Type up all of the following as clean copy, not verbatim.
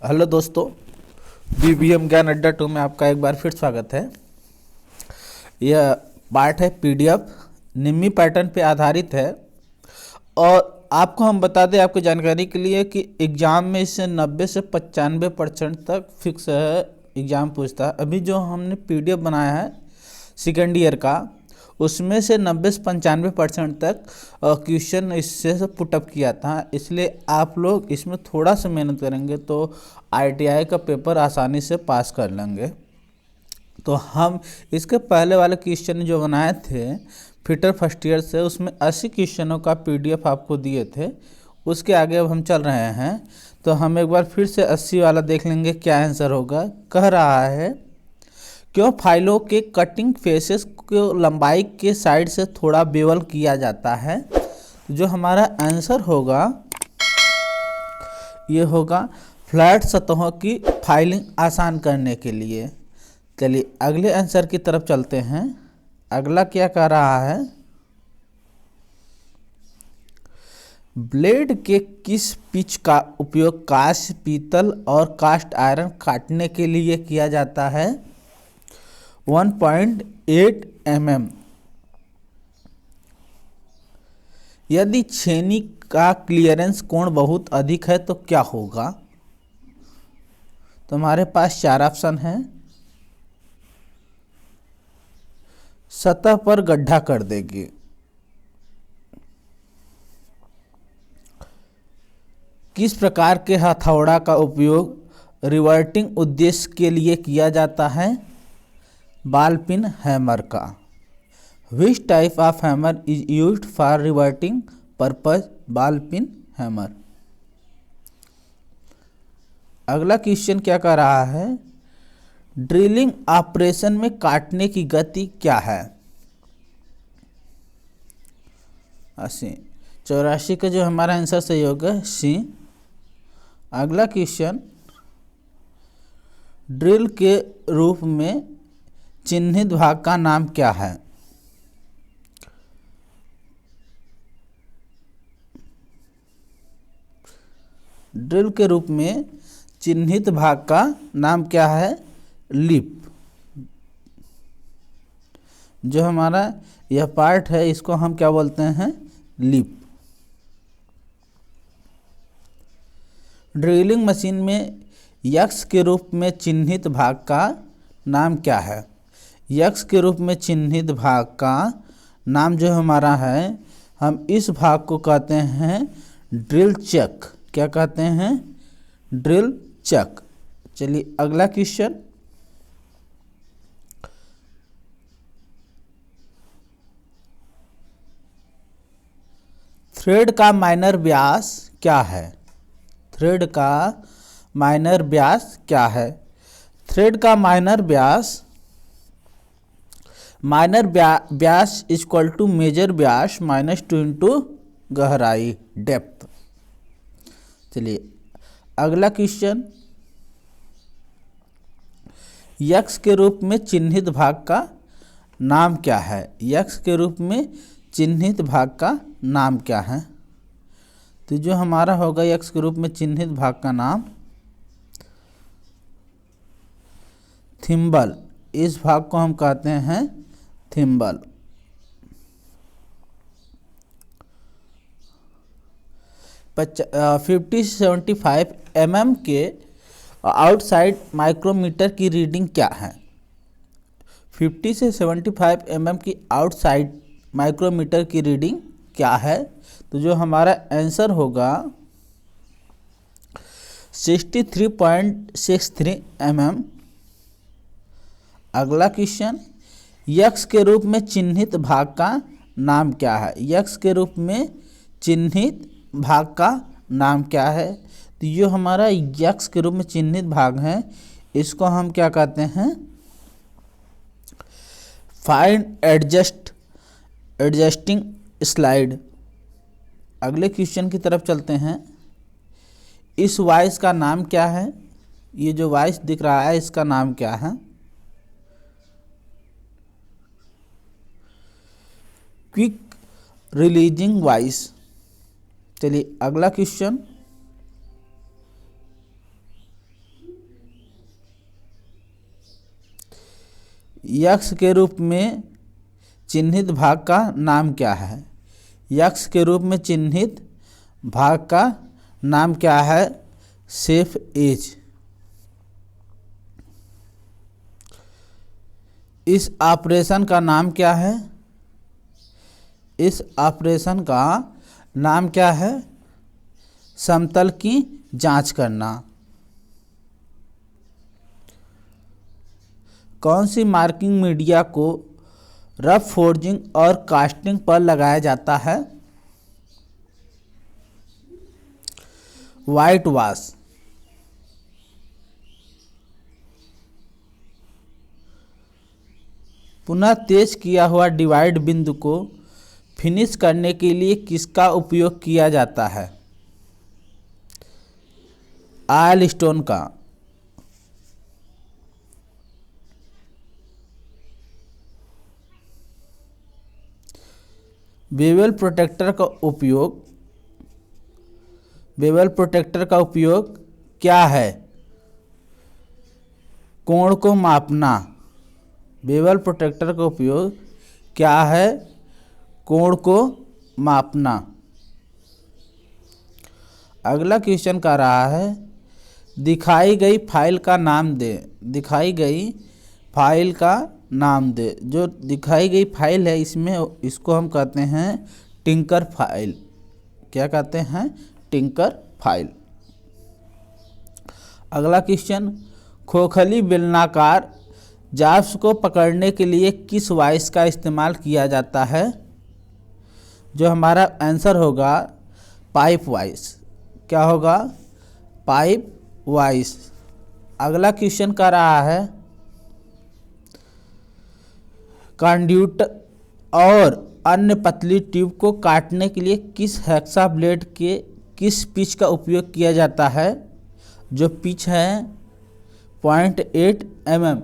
Hello दोस्तों, BBM ज्ञान अड्डा 2 में आपका एक बार फिर स्वागत है। यह पार्ट है पीडीएफ, निम्मी पैटर्न पे आधारित है। और आपको हम बता दें आपकी जानकारी के लिए कि एग्ज़ाम में इससे 90 से 95% तक फिक्स है, एग्ज़ाम पूछता है। अभी जो हमने पीडीएफ बनाया है सेकेंड ईयर का, उसमें से 90 से 95% तक क्वेश्चन इससे से पुटअप किया था। इसलिए आप लोग इसमें थोड़ा सा मेहनत करेंगे तो आईटीआई का पेपर आसानी से पास कर लेंगे। तो हम इसके पहले वाले क्वेश्चन जो बनाए थे फिटर फर्स्ट ईयर से, उसमें 80 क्वेश्चनों का पीडीएफ आपको दिए थे। उसके आगे अब हम चल रहे हैं, तो हम एक बार फिर से 80 वाला देख लेंगे क्या आंसर होगा। कह रहा है क्यों फाइलों के कटिंग फेसेस को लंबाई के साइड से थोड़ा बेवल किया जाता है। जो हमारा आंसर होगा ये होगा फ्लैट सतहों की फाइलिंग आसान करने के लिए। चलिए अगले आंसर की तरफ चलते हैं। अगला क्या कह रहा है, ब्लेड के किस पिच का उपयोग कांच, पीतल और कास्ट आयरन काटने के लिए किया जाता है। 1.8 mm। यदि छेनी का क्लियरेंस कोण बहुत अधिक है तो क्या होगा। तो हमारे पास 4 ऑप्शन हैं। सतह पर गड्ढा कर देगी, किस प्रकार के हथौड़ा का उपयोग रिवर्टिंग उद्देश्य के लिए किया जाता है। बॉल पिन हैमर का। Which type of hammer is used for reverting purpose? Ball pin hammer. अगला क्वेश्चन क्या कर रहा है, ड्रिलिंग ऑपरेशन में काटने की गति क्या है। 80। 84 का जो हमारा आंसर सही होगा सी। अगला क्वेश्चन, ड्रिल के रूप में चिन्हित भाग का नाम क्या है। ड्रिल के रूप में चिन्हित भाग का नाम क्या है, लिप। जो हमारा यह पार्ट है इसको हम क्या बोलते हैं, लिप। ड्रिलिंग मशीन में यक्स के रूप में चिन्हित भाग का नाम क्या है। यक्स के रूप में चिन्हित भाग का नाम जो हमारा है, हम इस भाग को कहते हैं ड्रिल चक। क्या कहते हैं, ड्रिल चक। चलिए अगला क्वेश्चन, थ्रेड का माइनर व्यास क्या है। थ्रेड का माइनर व्यास क्या है। थ्रेड का माइनर व्यास, माइनर व्यास इक्वल टू मेजर व्यास -2 इंटू गहराई, डेप्थ। चलिए अगला क्वेश्चन, यक्स के रूप में चिन्हित भाग का नाम क्या है। यक्स के रूप में चिन्हित भाग का नाम क्या है। तो जो हमारा होगा यक्स के रूप में चिन्हित भाग का नाम थिम्बल। इस भाग को हम कहते हैं थिम्बल। फिफ्टी से 75 mm के आउटसाइड माइक्रोमीटर की रीडिंग क्या है। 50 से 75 mm की आउटसाइड माइक्रोमीटर की रीडिंग क्या है। तो जो हमारा आंसर होगा 63.63 mm। अगला क्वेश्चन, यक्स के रूप में चिन्हित भाग का नाम क्या है। यक्स के रूप में चिन्हित भाग का नाम क्या है। तो ये हमारा यक्स के रूप में चिन्हित भाग है, इसको हम क्या कहते हैं, फाइंड एडजस्टिंग स्लाइड। अगले क्वेश्चन की तरफ चलते हैं। इस वाइस का नाम क्या है। ये जो वाइस दिख रहा है इसका नाम क्या है। Quick releasing vice. चलिए अगला क्वेश्चन, यक्ष के रूप में चिन्हित भाग का नाम क्या है? यक्ष के रूप में चिन्हित भाग का नाम क्या है? Safe as. इस ऑपरेशन का नाम क्या है? इस ऑपरेशन का नाम क्या है? समतल की जांच करना। कौन सी मार्किंग मीडिया को रफ फोर्जिंग और कास्टिंग पर लगाया जाता है? White wash. पुनः तेज किया हुआ डिवाइड बिंदु को फिनिश करने के लिए किसका उपयोग किया जाता है? आयल स्टोन का। बेवल प्रोटेक्टर का उपयोग क्या है? कोण को मापना। बेवल प्रोटेक्टर का उपयोग क्या है? कोण को मापना। अगला क्वेश्चन कह रहा है दिखाई गई फाइल का नाम दे। दिखाई गई फाइल का नाम दे। जो दिखाई गई फाइल है इसको हम कहते हैं टिंकर फाइल। क्या कहते हैं? Tinker file. अगला क्वेश्चन खोखली बेलनाकार जाब्स को पकड़ने के लिए किस वाइस का इस्तेमाल किया जाता है? जो हमारा आंसर होगा पाइप वाइस। क्या होगा? Pipe vice. अगला क्वेश्चन कर रहा है कंड्यूट और अन्य पतली ट्यूब को काटने के लिए किस हेक्सा ब्लेड के किस पिच का उपयोग किया जाता है? जो पिच है 0.8 mm।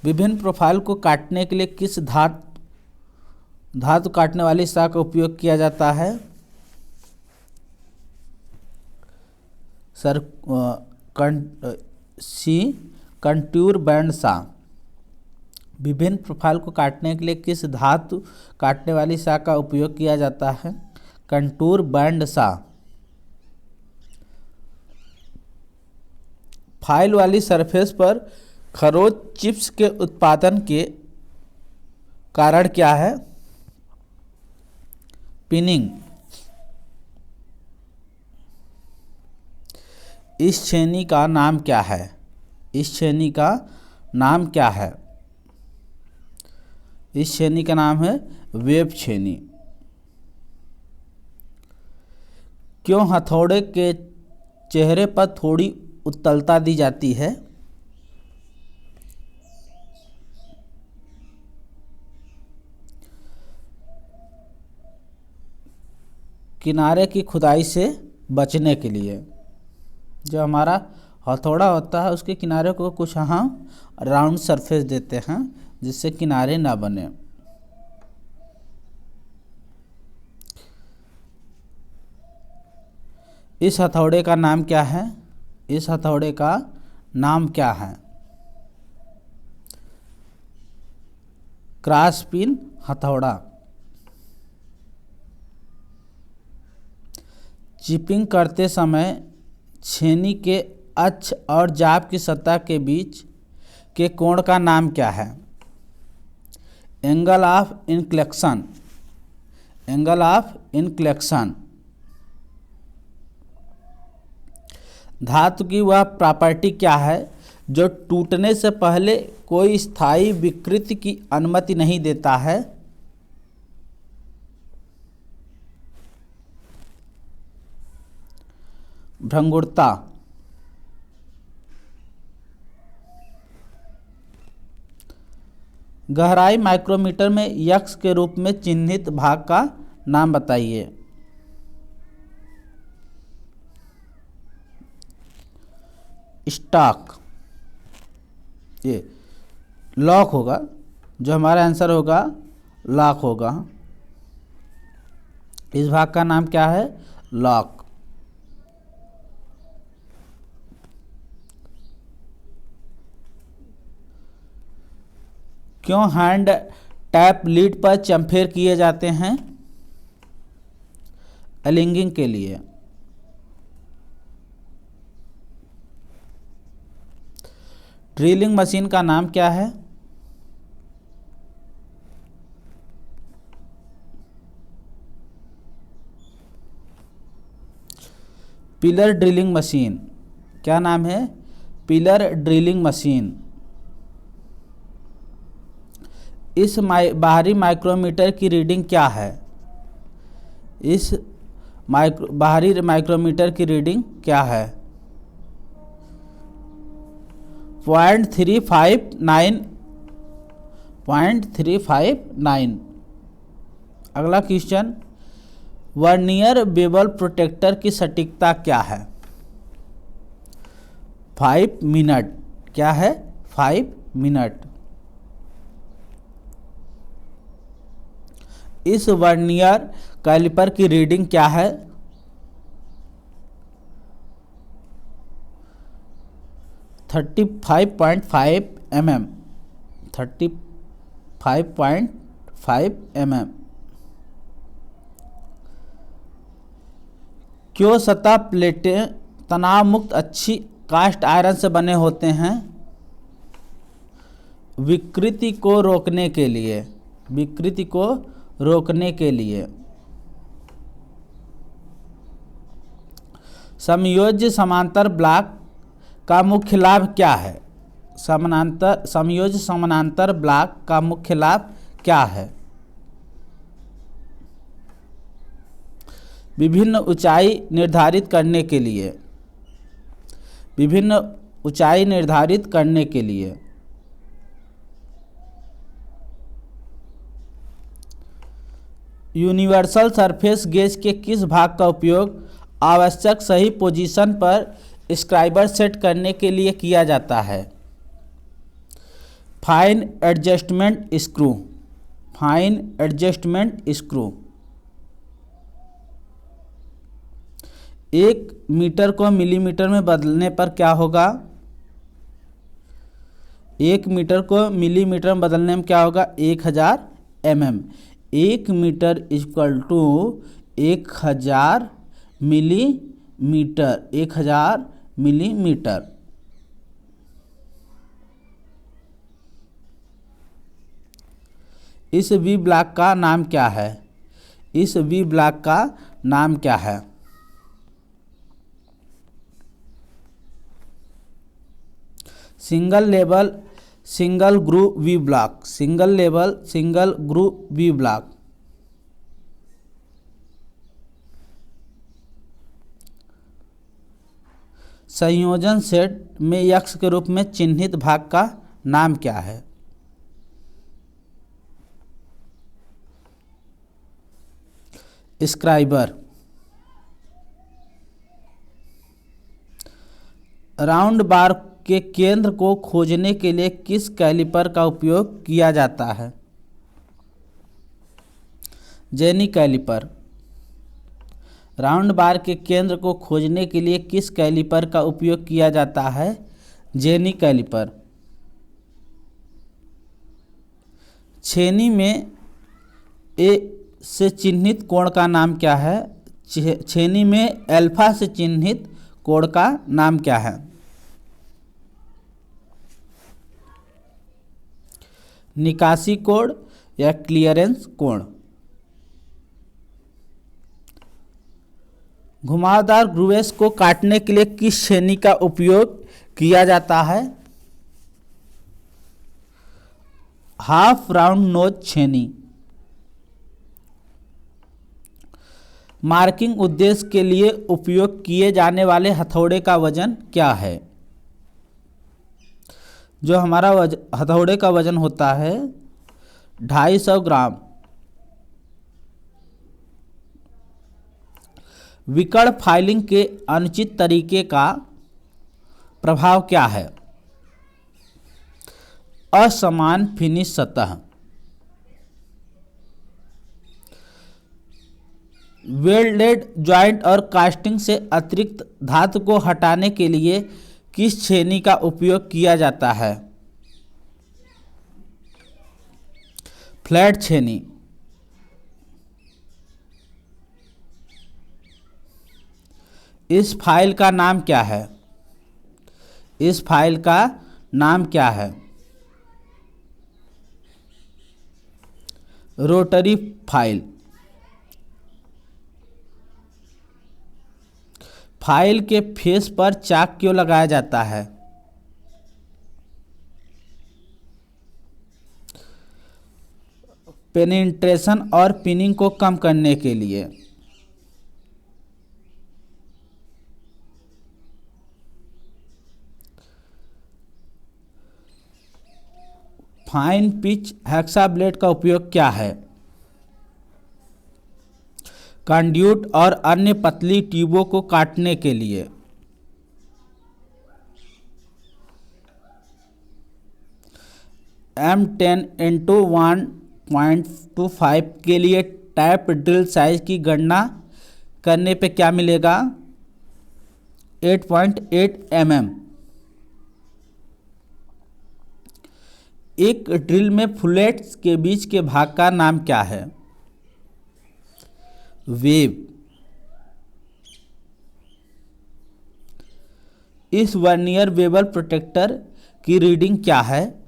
विभिन्न प्रोफाइल को काटने के लिए किस धातु काटने वाली सॉ का उपयोग किया जाता है? Contour band saw. विभिन्न प्रोफाइल को काटने के लिए किस धातु काटने वाली सॉ का उपयोग किया जाता है? Contour band saw. फाइल वाली सरफेस पर खरोंच चिप्स के उत्पादन के कारण क्या है? पिनिंग। इस छेनी का नाम क्या है? इस छेनी का नाम क्या है? इस छेनी का नाम है वेब छेनी। क्यों हथौड़े के चेहरे पर थोड़ी उत्तलता दी जाती है? किनारे की खुदाई से बचने के लिए। जो हमारा हथौड़ा होता है उसके किनारे को कुछ हम राउंड सरफेस देते हैं जिससे किनारे ना बने। इस हथौड़े का नाम क्या है? इस हथौड़े का नाम क्या है? क्रॉस पिन हथौड़ा। चिपिंग करते समय छेनी के अक्ष और जाब की सतह के बीच के कोण का नाम क्या है? Angle of inclination. Angle of inclination. धातु की वह प्रॉपर्टी क्या है जो टूटने से पहले कोई स्थायी विकृति की अनुमति नहीं देता है? भंगुरता। गहराई माइक्रोमीटर में यक्ष के रूप में चिन्हित भाग का नाम बताइए। स्टॉक। ये लॉक होगा। जो हमारा आंसर होगा लॉक होगा। इस भाग का नाम क्या है? लॉक। क्यों हैंड टैप लीड पर चम्फेर किए जाते हैं? एलिंगिंग के लिए। ड्रिलिंग मशीन का नाम क्या है? Pillar drilling machine. क्या नाम है? Pillar drilling machine. इस बाहरी माइक्रोमीटर की रीडिंग क्या है? इस बाहरी माइक्रोमीटर की रीडिंग क्या है? 0.359। अगला क्वेश्चन, वर्नियर बेवल प्रोटेक्टर की सटीकता क्या है? 5 मिनट। क्या है? 5 मिनट। इस वर्नियर कैलिपर की रीडिंग क्या है? 35.5 mm। 35.5 mm। क्यों सतह प्लेटें तनाव मुक्त अच्छी कास्ट आयरन से बने होते हैं? विकृति को रोकने के लिए। विकृति को रोकने के लिए। समयोज्य समांतर ब्लॉक का मुख्य लाभ क्या है? समयोज्य समानांतर ब्लॉक का मुख्य लाभ क्या है? विभिन्न ऊंचाई निर्धारित करने के लिए। विभिन्न ऊंचाई निर्धारित करने के लिए। यूनिवर्सल सरफेस गेज के किस भाग का उपयोग आवश्यक सही पोजीशन पर स्क्राइबर सेट करने के लिए किया जाता है? Fine adjustment screw. Fine adjustment screw. 1 metre को मिलीमीटर में बदलने पर क्या होगा? 1 मीटर को मिलीमीटर में बदलने में क्या होगा? 1000 mm। 1 metre equal to 1000 millimetre. 1000 millimetre. इस वी ब्लॉक का नाम क्या है? इस वी ब्लॉक का नाम क्या है? Single level single group V block. Single level single group V block. संयोजन सेट में यक्ष के रूप में चिन्हित भाग का नाम क्या है? स्क्राइबर। राउंड बार के केंद्र को खोजने के लिए किस कैलिपर का उपयोग किया जाता है? Jenny caliper. राउंड बार के केंद्र को खोजने के लिए किस कैलिपर का उपयोग किया जाता है? Jenny caliper. छेनी में ए से चिन्हित कोण का नाम क्या है? छेनी में अल्फा से चिन्हित कोण का नाम क्या है? निकासी कोण या क्लियरेंस कोण। घुमावदार ग्रूवेस को काटने के लिए किस छेनी का उपयोग किया जाता है? हाफ राउंड नोज छेनी। मार्किंग उद्देश्य के लिए उपयोग किए जाने वाले हथौड़े का वजन क्या है? जो हमारा हथौड़े का वजन होता है 250 ग्राम। विकर्ण फाइलिंग के अनुचित तरीके का प्रभाव क्या है? असमान फिनिश सतह। वेल्डेड जॉइंट और कास्टिंग से अतिरिक्त धातु को हटाने के लिए किस छेनी का उपयोग किया जाता है? फ्लैट छेनी। इस फाइल का नाम क्या है? इस फाइल का नाम क्या है? Rotary file. फाइल के फेस पर चाक क्यों लगाया जाता है? पेनिट्रेशन और पिनिंग को कम करने के लिए। फाइन पिच हेक्सा ब्लेड का उपयोग क्या है? कंड्यूट और अन्य पतली ट्यूबों को काटने के लिए। M10x1.25 के लिए टैप ड्रिल साइज की गणना करने पे क्या मिलेगा? 8.8 mm। एक ड्रिल में फुलेट्स के बीच के भाग का नाम क्या है? वेब। इस वर्नियर बेवल प्रोटेक्टर की रीडिंग क्या है?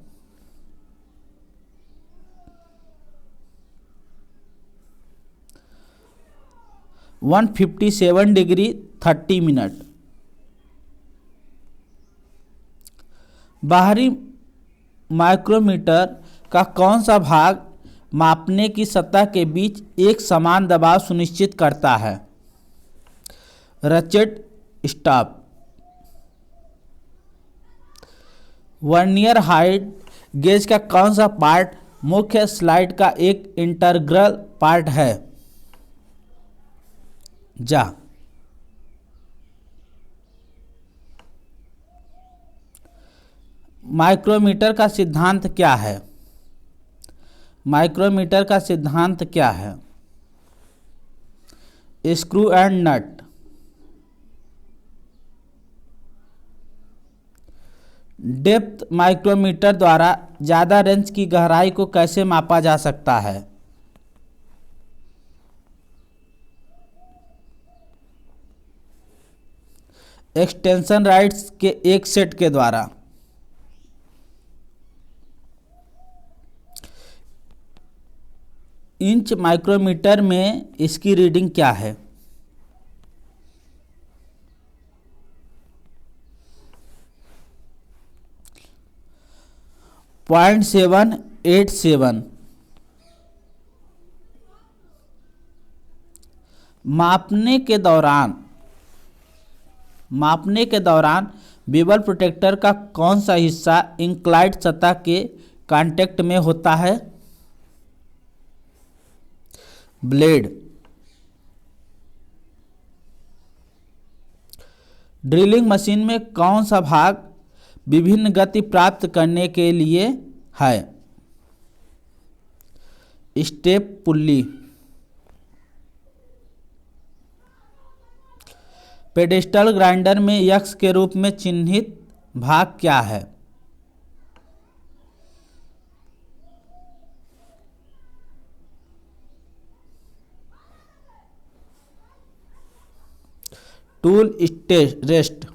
157 डिग्री 30 मिनट। बाहरी माइक्रोमीटर का कौन सा भाग मापने की सतह के बीच एक समान दबाव सुनिश्चित करता है? रचेट स्टॉप। वर्नियर हाइट गेज का कौन सा पार्ट मुख्य स्लाइड का एक इंटीग्रल पार्ट है? जा। माइक्रोमीटर का सिद्धांत क्या है? माइक्रोमीटर का सिद्धांत क्या है? Screw and nut. Depth micrometer द्वारा ज़्यादा रेंज की गहराई को कैसे मापा जा सकता है? एक्सटेंशन राइट्स के एक सेट के द्वारा। इंच माइक्रोमीटर में इसकी रीडिंग क्या है? 0.787। मापने के दौरान बेवल प्रोटेक्टर का कौन सा हिस्सा इंक्लाइंड सतह के कांटेक्ट में होता है? ब्लेड। ड्रिलिंग मशीन में कौन सा भाग विभिन्न गति प्राप्त करने के लिए है? Step pulley. पेडेस्टल ग्राइंडर में यक्स के रूप में चिन्हित भाग क्या है? Tool rest.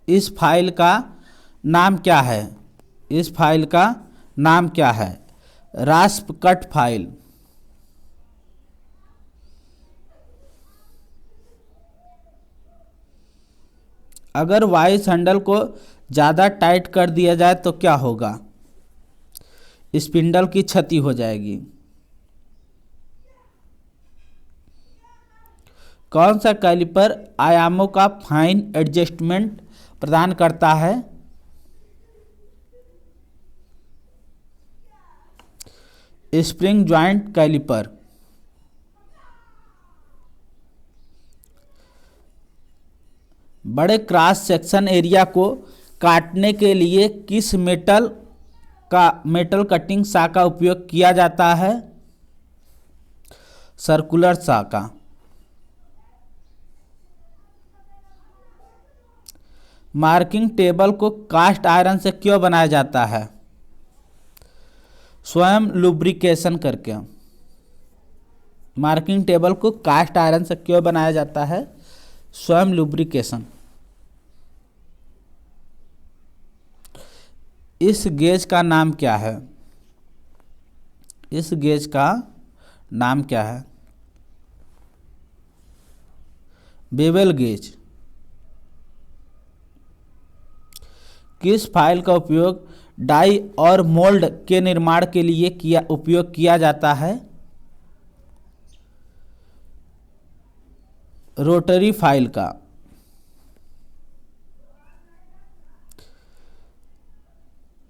इस फाइल का नाम क्या है? इस फाइल का नाम क्या है? रास्प कट फाइल। अगर वाइस हैंडल को ज़्यादा टाइट कर दिया जाए तो क्या होगा? स्पिंडल की क्षति हो जाएगी। कौन सा कैलिपर आयामों का फाइन एडजस्टमेंट प्रदान करता है? Spring joint caliper. बड़े क्रॉस सेक्शन एरिया को काटने के लिए किस मेटल कटिंग सॉ का उपयोग किया जाता है? सर्कुलर सॉ का। मार्किंग टेबल को कास्ट आयरन से क्यों बनाया जाता है? स्वयं लुब्रिकेशन करके। मार्किंग टेबल को कास्ट आयरन से क्यों बनाया जाता है? स्वयं लुब्रिकेशन। इस गेज का नाम क्या है? इस गेज का नाम क्या है? Wavell gauge. किस फाइल का उपयोग डाई और मोल्ड के निर्माण के लिए उपयोग किया जाता है? रोटरी फाइल का।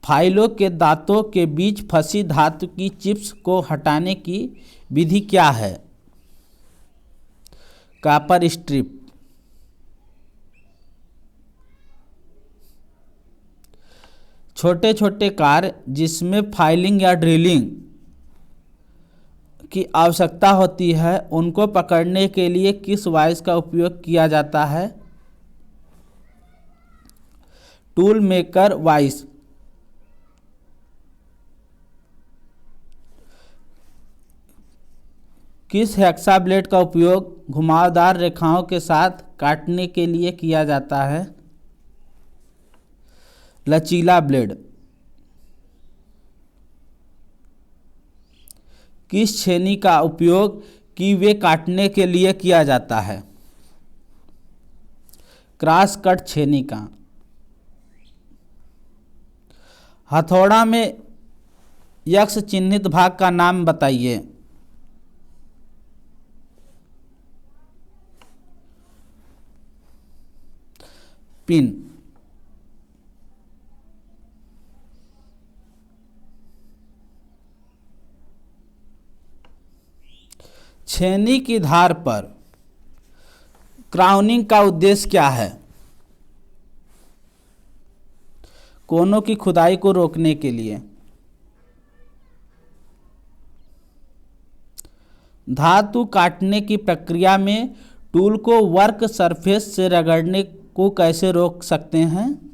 फाइलों के दांतों के बीच फंसी धातु की चिप्स को हटाने की विधि क्या है? Copper strip. छोटे छोटे कार्य जिसमें फाइलिंग या ड्रिलिंग की आवश्यकता होती है उनको पकड़ने के लिए किस वाइस का उपयोग किया जाता है? Tool maker vice. किस हेक्सा ब्लेड का उपयोग घुमावदार रेखाओं के साथ काटने के लिए किया जाता है? लचीला ब्लेड। किस छेनी का उपयोग कीवे काटने के लिए किया जाता है? क्रॉस कट छेनी का। हथौड़ा में यक्ष चिन्हित भाग का नाम बताइए। पिन। छेनी की धार पर क्राउनिंग का उद्देश्य क्या है? कोनों की खुदाई को रोकने के लिए। धातु काटने की प्रक्रिया में टूल को वर्क सरफेस से रगड़ने को कैसे रोक सकते हैं?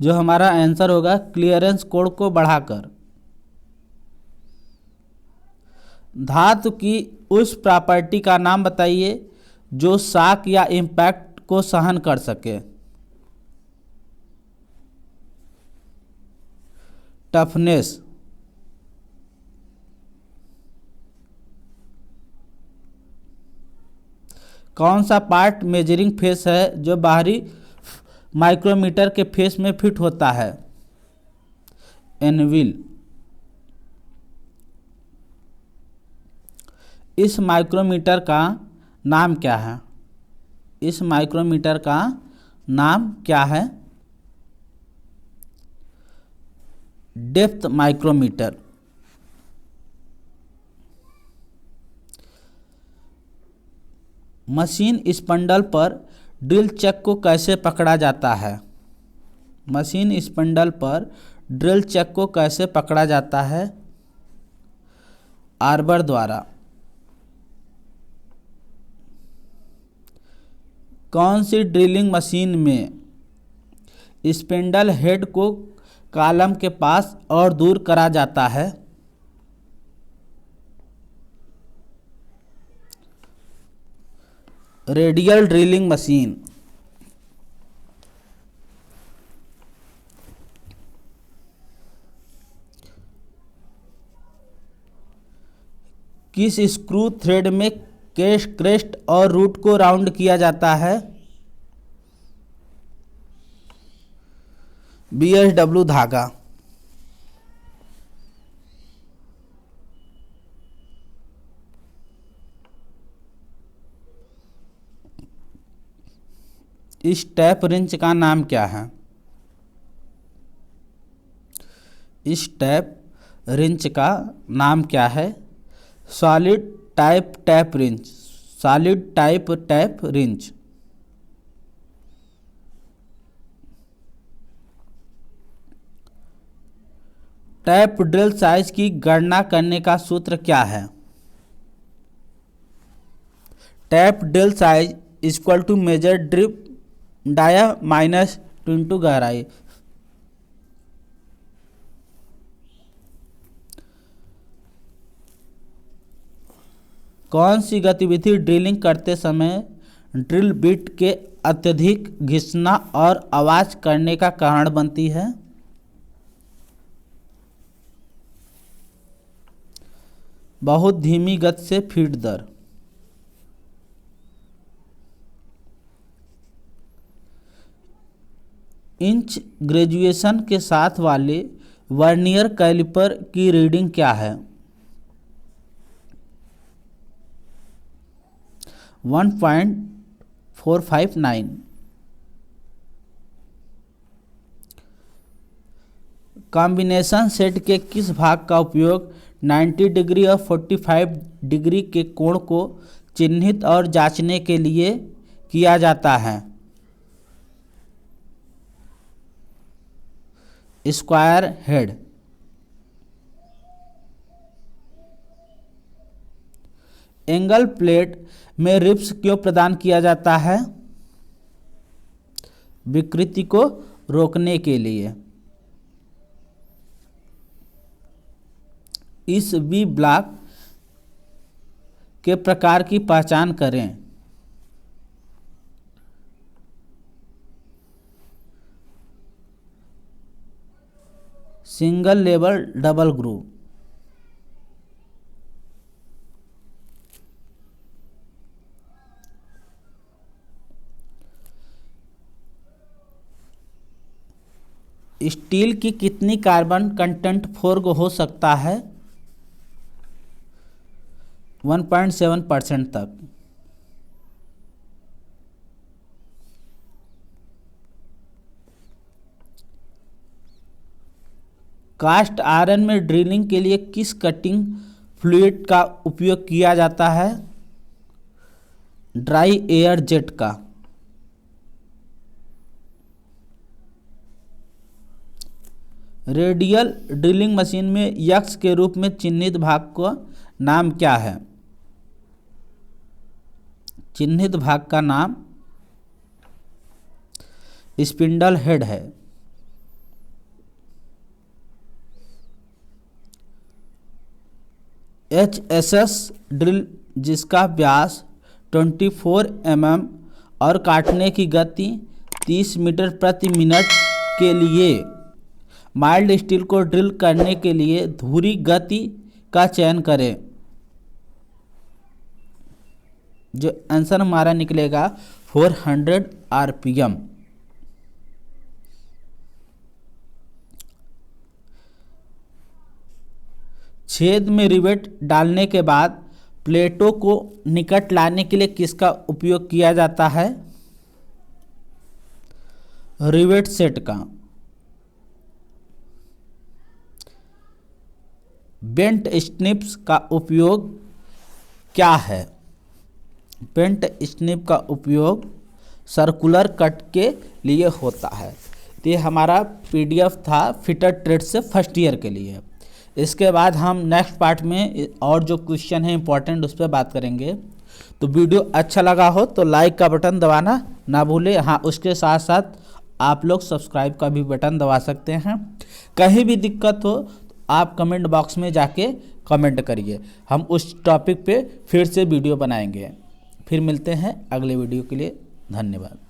जो हमारा आंसर होगा क्लियरेंस कोण को बढ़ाकर। धातु की उस प्रॉपर्टी का नाम बताइए जो शॉक या इम्पैक्ट को सहन कर सके। टफनेस। कौन सा पार्ट मेजरिंग फेस है जो बाहरी माइक्रोमीटर के फेस में फिट होता है? एनविल। इस माइक्रोमीटर का नाम क्या है? इस माइक्रोमीटर का नाम क्या है? Depth micrometer. मशीन स्पंडल पर ड्रिल चक को कैसे पकड़ा जाता है? मशीन स्पंडल पर ड्रिल चक को कैसे पकड़ा जाता है? आर्बर द्वारा। कौन सी ड्रिलिंग मशीन में स्पिंडल हेड को कॉलम के पास और दूर करा जाता है? Radial drilling machine. किस स्क्रू थ्रेड में क्रेस्ट और रूट को राउंड किया जाता है? BSW धागा। इस टैप रिंच का नाम क्या है? इस टैप रिंच का नाम क्या है? Solid type tap wrench. Solid type tap wrench. Tap drill size की गणना करने का सूत्र क्या है? Tap drill size equal to major drip dia minus into गहराई। कौन सी गतिविधि ड्रिलिंग करते समय ड्रिल बिट के अत्यधिक घिसना और आवाज करने का कारण बनती है? बहुत धीमी गति से फीड दर। इंच ग्रेजुएशन के साथ वाले वर्नियर कैलिपर की रीडिंग क्या है? 1.459। कॉम्बिनेशन सेट के किस भाग का उपयोग 90 डिग्री और 45 डिग्री के कोण को चिन्हित और जांचने के लिए किया जाता है? Square head. एंगल प्लेट में रिब्स क्यों प्रदान किया जाता है? विकृति को रोकने के लिए। इस वी ब्लॉक के प्रकार की पहचान करें। Single level double groove. Steel की कितनी कार्बन कंटेंट फोर्ग हो सकता है? 1.7% तक। कास्ट आयरन में ड्रिलिंग के लिए किस कटिंग फ्लूइड का उपयोग किया जाता है? ड्राई एयर जेट का। रेडियल ड्रिलिंग मशीन में यक्स के रूप में चिन्हित भाग का नाम क्या है? चिन्हित भाग का नाम स्पिंडल हेड है। HSS ड्रिल जिसका व्यास 24 mm और काटने की गति 30 मीटर प्रति मिनट के लिए माइल्ड स्टील को ड्रिल करने के लिए धुरी गति का चयन करें। जो आंसर हमारा निकलेगा 400 RPM। छेद में रिवेट डालने के बाद प्लेटों को निकट लाने के लिए किसका उपयोग किया जाता है? रिवेट सेट का। बेंट स्निप्स का उपयोग क्या है? बेंट स्निप का उपयोग सर्कुलर कट के लिए होता है। तो ये हमारा PDF था फिटर ट्रेड से फर्स्ट ईयर के लिए। इसके बाद हम नेक्स्ट पार्ट में और जो क्वेश्चन है इंपॉर्टेंट उस पर बात करेंगे। तो वीडियो अच्छा लगा हो तो लाइक का बटन दबाना ना भूले। हाँ, उसके साथ साथ आप लोग सब्सक्राइब का भी बटन दबा सकते हैं। कहीं भी दिक्कत हो आप कमेंट बॉक्स में जाके कमेंट करिए, हम उस टॉपिक पे फिर से वीडियो बनाएंगे। फिर मिलते हैं अगले वीडियो के लिए। धन्यवाद।